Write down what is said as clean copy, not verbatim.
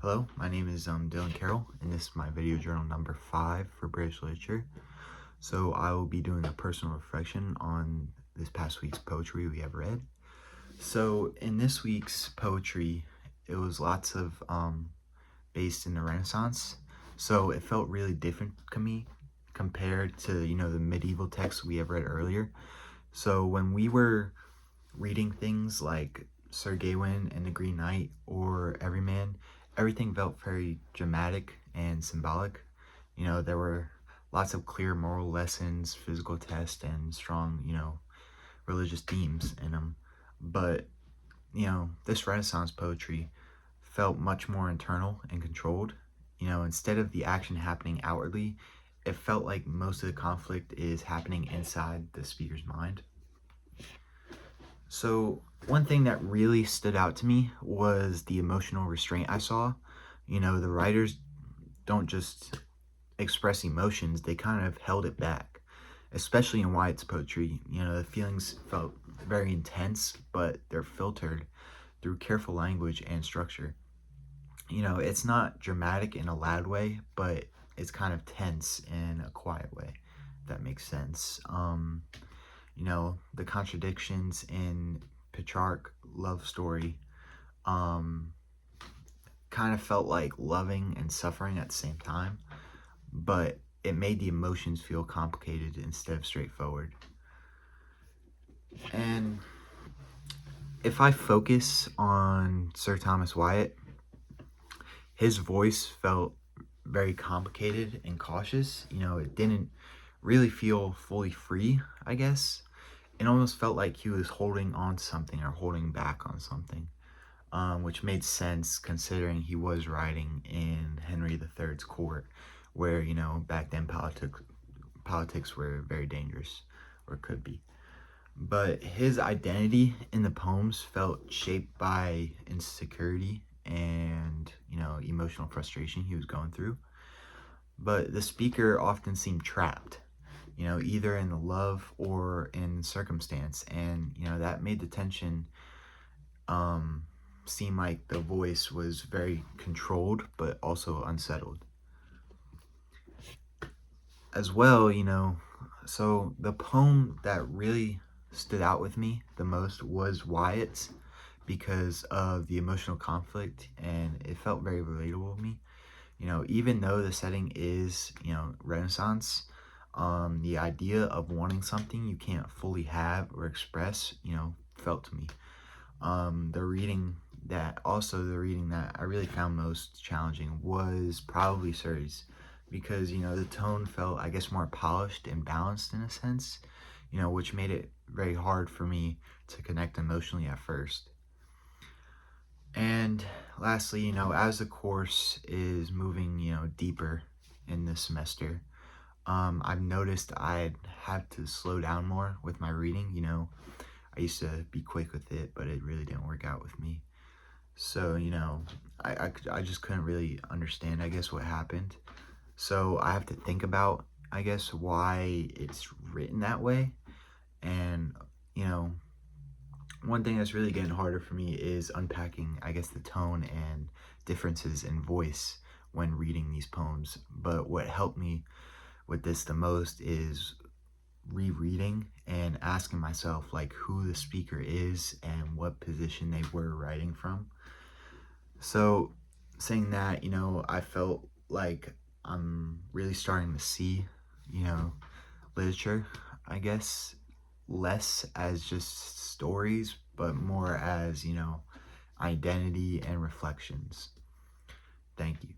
Hello, my name is Dylan Carroll, and this is my video journal number 5 for British literature. So I will be doing a personal reflection on this past week's poetry we have read. So in this week's poetry, it was lots of based in the Renaissance. So it felt really different to me compared to the medieval texts we have read earlier. So when we were reading things like Sir Gawain and the Green Knight or Everyman, everything felt very dramatic and symbolic. There were lots of clear moral lessons, physical tests, and strong, religious themes in them. But, this Renaissance poetry felt much more internal and controlled. Instead of the action happening outwardly, it felt like most of the conflict is happening inside the speaker's mind. So one thing that really stood out to me was the emotional restraint I saw. The writers don't just express emotions, they kind of held it back, especially in Wyatt's poetry. The feelings felt very intense, but they're filtered through careful language and structure. It's not dramatic in a loud way, but it's kind of tense in a quiet way, if that makes sense. The contradictions in Petrarch love story kind of felt like loving and suffering at the same time, but it made the emotions feel complicated instead of straightforward. And if I focus on Sir Thomas Wyatt, his voice felt very complicated and cautious. It didn't really feel fully free, I guess. It almost felt like he was holding on to something or holding back on something, which made sense considering he was writing in Henry III's court, where, back then politics were very dangerous, or could be. But his identity in the poems felt shaped by insecurity and, emotional frustration he was going through. But the speaker often seemed trapped, either in the love or in circumstance. And, that made the tension seem like the voice was very controlled, but also unsettled. As well, so the poem that really stood out with me the most was Wyatt's because of the emotional conflict, and it felt very relatable to me. Even though the setting is, Renaissance, the idea of wanting something you can't fully have or express, felt to me. The reading that I really found most challenging was probably Surrey's, because, the tone felt, I guess, more polished and balanced in a sense, which made it very hard for me to connect emotionally at first. And lastly, as the course is moving, deeper in this semester, I've noticed I'd have to slow down more with my reading. I used to be quick with it, but it really didn't work out with me. So, I just couldn't really understand, I guess, what happened. So I have to think about, I guess, why it's written that way. And, one thing that's really getting harder for me is unpacking, I guess, the tone and differences in voice when reading these poems. But what helped me with this the most is rereading and asking myself, like, who the speaker is and what position they were writing from. So saying that, I felt like I'm really starting to see, literature, I guess, less as just stories, but more as, identity and reflections. Thank you.